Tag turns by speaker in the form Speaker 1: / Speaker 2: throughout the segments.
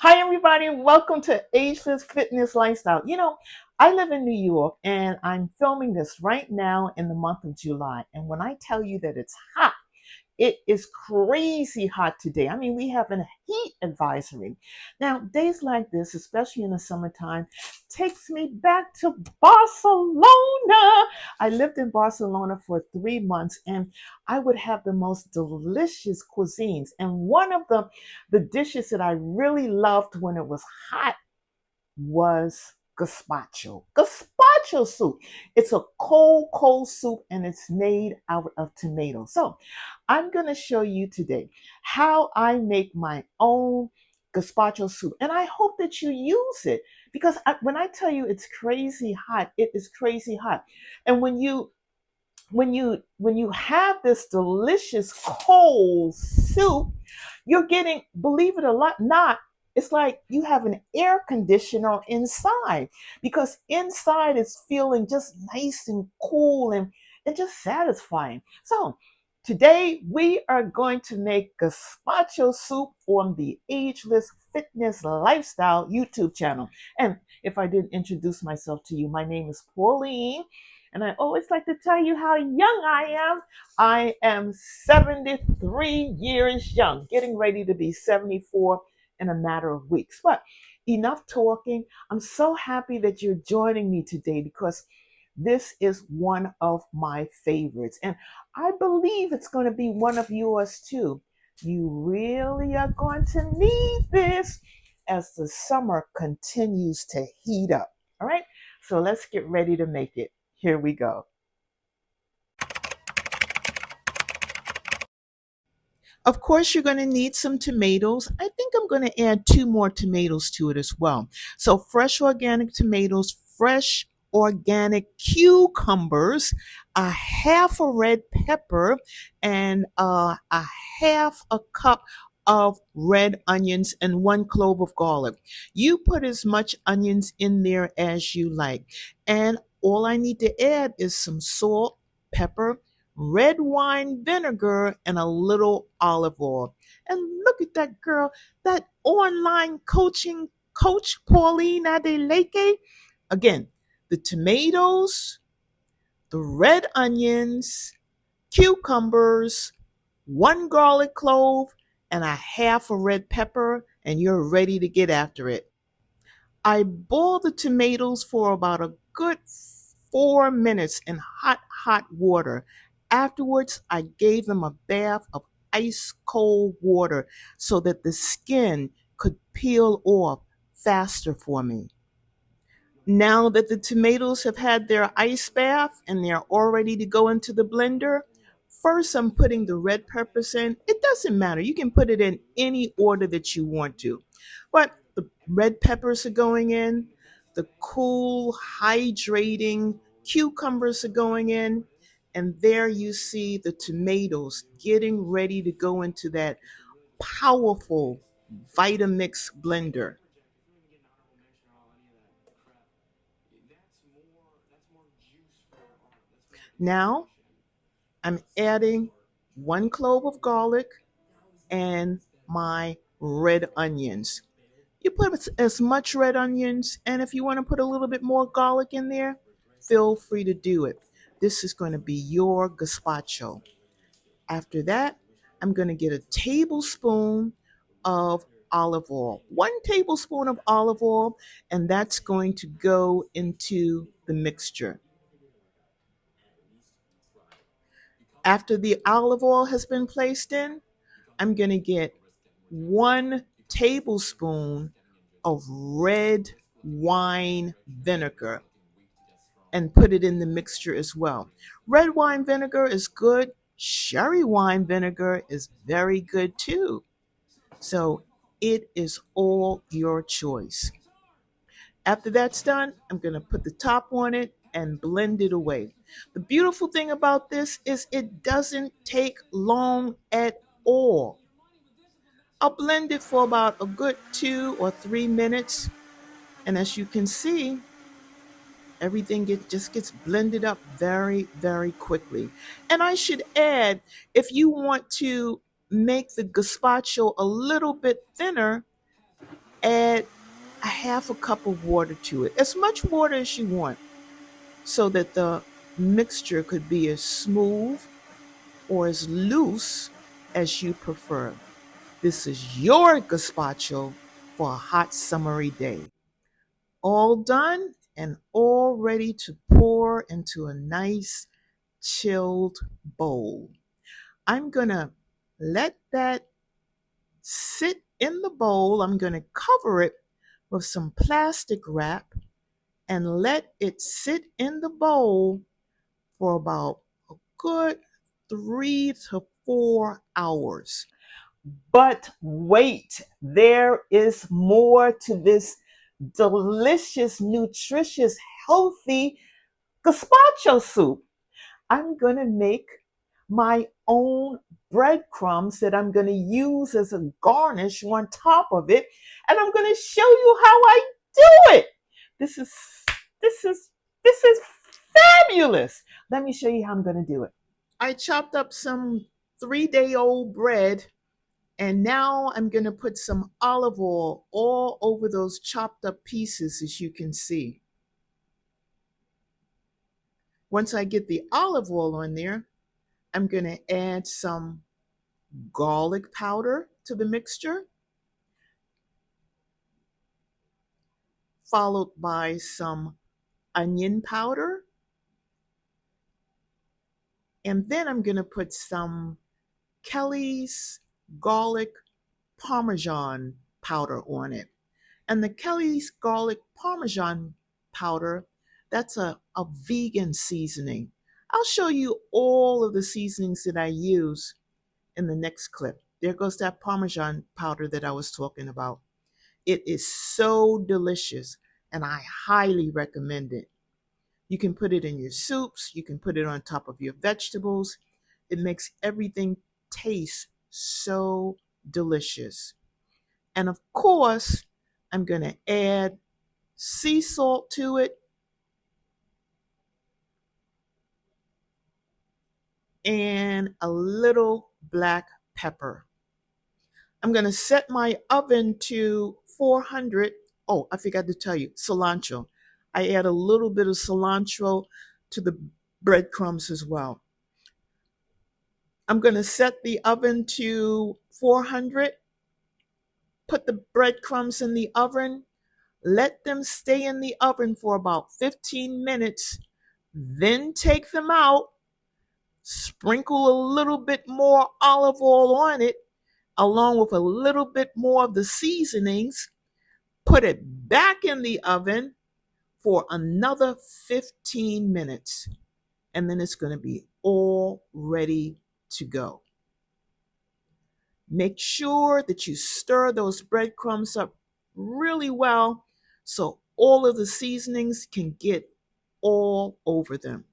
Speaker 1: Hi, everybody, and welcome to Ageless Fitness Lifestyle. I live in New York and I'm filming this right now in the month of July. And when I tell you that it's hot, it is crazy hot today. I mean, we have a heat advisory. Now, days like this, especially in the summertime, takes me back to Barcelona. I lived in Barcelona for 3 months and I would have the most delicious cuisines. And one of the dishes that I really loved when it was hot was gazpacho. Gazpacho soup. It's a cold soup and it's made out of tomatoes. So I'm going to show you today how I make my own gazpacho soup. And I hope that you use it because when I tell you it's crazy hot, it is crazy hot. And when you have this delicious cold soup, you're getting, believe it or not, it's like you have an air conditioner inside because inside it's feeling just nice and cool and just satisfying. So today we are going to make gazpacho soup on the Ageless Fitness Lifestyle YouTube channel. And if I didn't introduce myself to you, my name is Pauline. And I always like to tell you how young I am. I am 73 years young, getting ready to be 74 in a matter of weeks. But enough talking. I'm so happy that you're joining me today because this is one of my favorites. And I believe it's going to be one of yours too. You really are going to need this as the summer continues to heat up. All right, so let's get ready to make it. Here we go. Of course, you're going to need some tomatoes. I think I'm going to add 2 more tomatoes to it as well. So fresh organic tomatoes, fresh organic cucumbers, a half a red pepper, and a half a cup of red onions and 1 clove of garlic. You put as much onions in there as you like. And all I need to add is some salt, pepper, red wine vinegar, and a little olive oil. And look at that girl, that online coaching coach, Pauline Adeleke. Again, the tomatoes, the red onions, cucumbers, 1 garlic clove, and a half a red pepper, and you're ready to get after it. I boiled the tomatoes for about a good 4 minutes in hot water. Afterwards, I gave them a bath of ice cold water so that the skin could peel off faster for me. Now that the tomatoes have had their ice bath and they're all ready to go into the blender, first I'm putting the red peppers in. It doesn't matter. You can put it in any order that you want to. But the red peppers are going in, the cool, hydrating cucumbers are going in, and there you see the tomatoes getting ready to go into that powerful Vitamix blender. Now I'm adding 1 clove of garlic and my red onions. You put as much red onions, and if you want to put a little bit more garlic in there, feel free to do it. This is going to be your gazpacho. After that, I'm going to get a tablespoon of olive oil, 1 tablespoon of olive oil, and that's going to go into the mixture. After the olive oil has been placed in, I'm going to get 1 tablespoon of red wine vinegar and put it in the mixture as well. Red wine vinegar is good. Sherry wine vinegar is very good too. So it is all your choice. After that's done, I'm going to put the top on it and blend it away. The beautiful thing about this is it doesn't take long at all. I'll blend it for about a good 2 or 3 minutes. And as you can see, everything just gets blended up very, very quickly. And I should add, if you want to make the gazpacho a little bit thinner, Add a half a cup of water to it, as much water as you want, so that the mixture could be as smooth or as loose as you prefer. This is your gazpacho for a hot summery day. All done and all ready to pour into a nice chilled bowl. I'm going to let that sit in the bowl. I'm going to cover it with some plastic wrap and let it sit in the bowl for about a good 3 to 4 hours. But wait, there is more to this delicious, nutritious, healthy gazpacho soup. I'm going to make my own breadcrumbs that I'm going to use as a garnish on top of it, and I'm going to show you how I do it. This is this is this is fabulous. Let me show you how I'm going to do it. I chopped up some 3-day-old bread, and now I'm going to put some olive oil all over those chopped up pieces, as you can see. Once I get the olive oil on there, I'm going to add some garlic powder to the mixture, followed by some onion powder. And then I'm going to put some Kelly's garlic parmesan powder on it. And the Kelly's garlic parmesan powder, that's a vegan seasoning. I'll show you all of the seasonings that I use in the next clip. There goes that parmesan powder that I was talking about. It is so delicious, and I highly recommend it. You can put it in your soups, you can put it on top of your vegetables. It makes everything taste so delicious. And of course, I'm going to add sea salt to it and a little black pepper. I'm going to set my oven to 400. Oh, I forgot to tell you, cilantro. I add a little bit of cilantro to the breadcrumbs as well. I'm going to set the oven to 400, put the breadcrumbs in the oven, let them stay in the oven for about 15 minutes, then take them out, sprinkle a little bit more olive oil on it, along with a little bit more of the seasonings, put it back in the oven for another 15 minutes, and then it's going to be all ready to go. Make sure that you stir those breadcrumbs up really well so all of the seasonings can get all over them.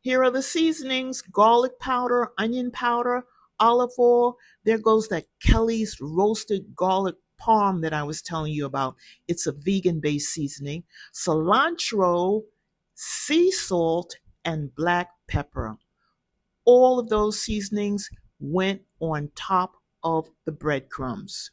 Speaker 1: Here are the seasonings: garlic powder, onion powder, olive oil. There goes that Kelly's roasted garlic parm that I was telling you about. It's a vegan-based seasoning. Cilantro, sea salt, and black pepper. All of those seasonings went on top of the breadcrumbs.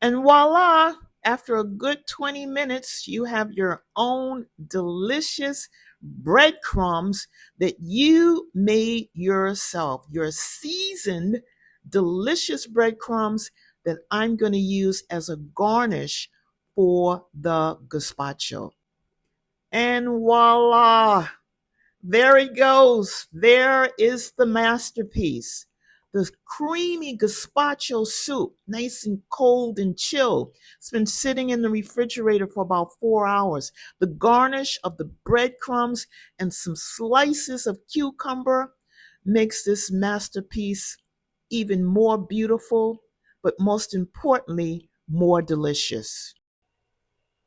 Speaker 1: And voila, after a good 20 minutes, you have your own delicious breadcrumbs that you made yourself. Your seasoned, delicious breadcrumbs that I'm going to use as a garnish for the gazpacho. And voila, there it goes. There is the masterpiece. The creamy gazpacho soup, nice and cold and chilled. It's been sitting in the refrigerator for about 4 hours. The garnish of the breadcrumbs and some slices of cucumber makes this masterpiece even more beautiful, but most importantly, more delicious.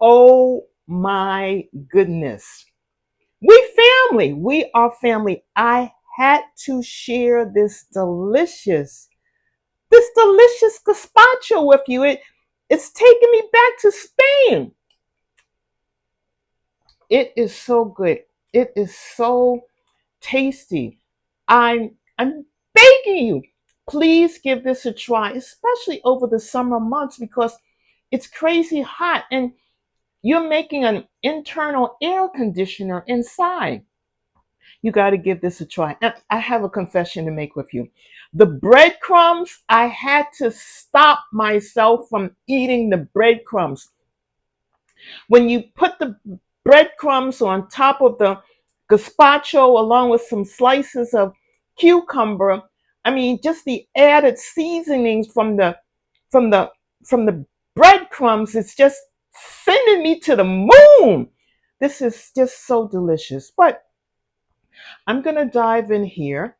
Speaker 1: Oh my goodness. We family. We are family. I had to share this delicious gazpacho with you. It's taking me back to Spain. It is so good. It is so tasty. I'm begging you, please give this a try, especially over the summer months, because it's crazy hot, and you're making an internal air conditioner inside. You got to give this a try. And I have a confession to make with you. The breadcrumbs, I had to stop myself from eating the breadcrumbs. When you put the breadcrumbs on top of the gazpacho along with some slices of cucumber, I mean, just the added seasonings from the from the breadcrumbs, it's just sending me to the moon. This is just so delicious. But I'm going to dive in here,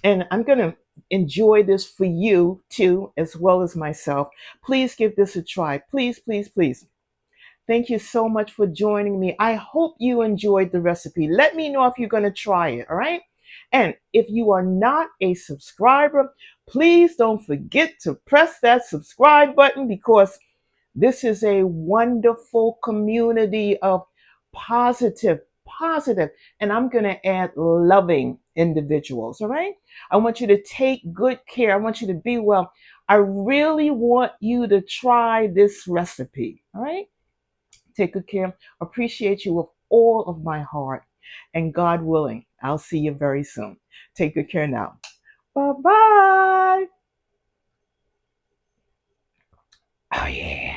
Speaker 1: and I'm going to enjoy this for you too, as well as myself. Please give this a try. Please, please, please. Thank you so much for joining me. I hope you enjoyed the recipe. Let me know if you're going to try it, all right? And if you are not a subscriber, please don't forget to press that subscribe button, because this is a wonderful community of positive, and I'm going to add loving individuals, all right? I want you to take good care. I want you to be well. I really want you to try this recipe, all right? Take good care. Appreciate you with all of my heart. And God willing, I'll see you very soon. Take good care now. Bye bye. Oh, yeah.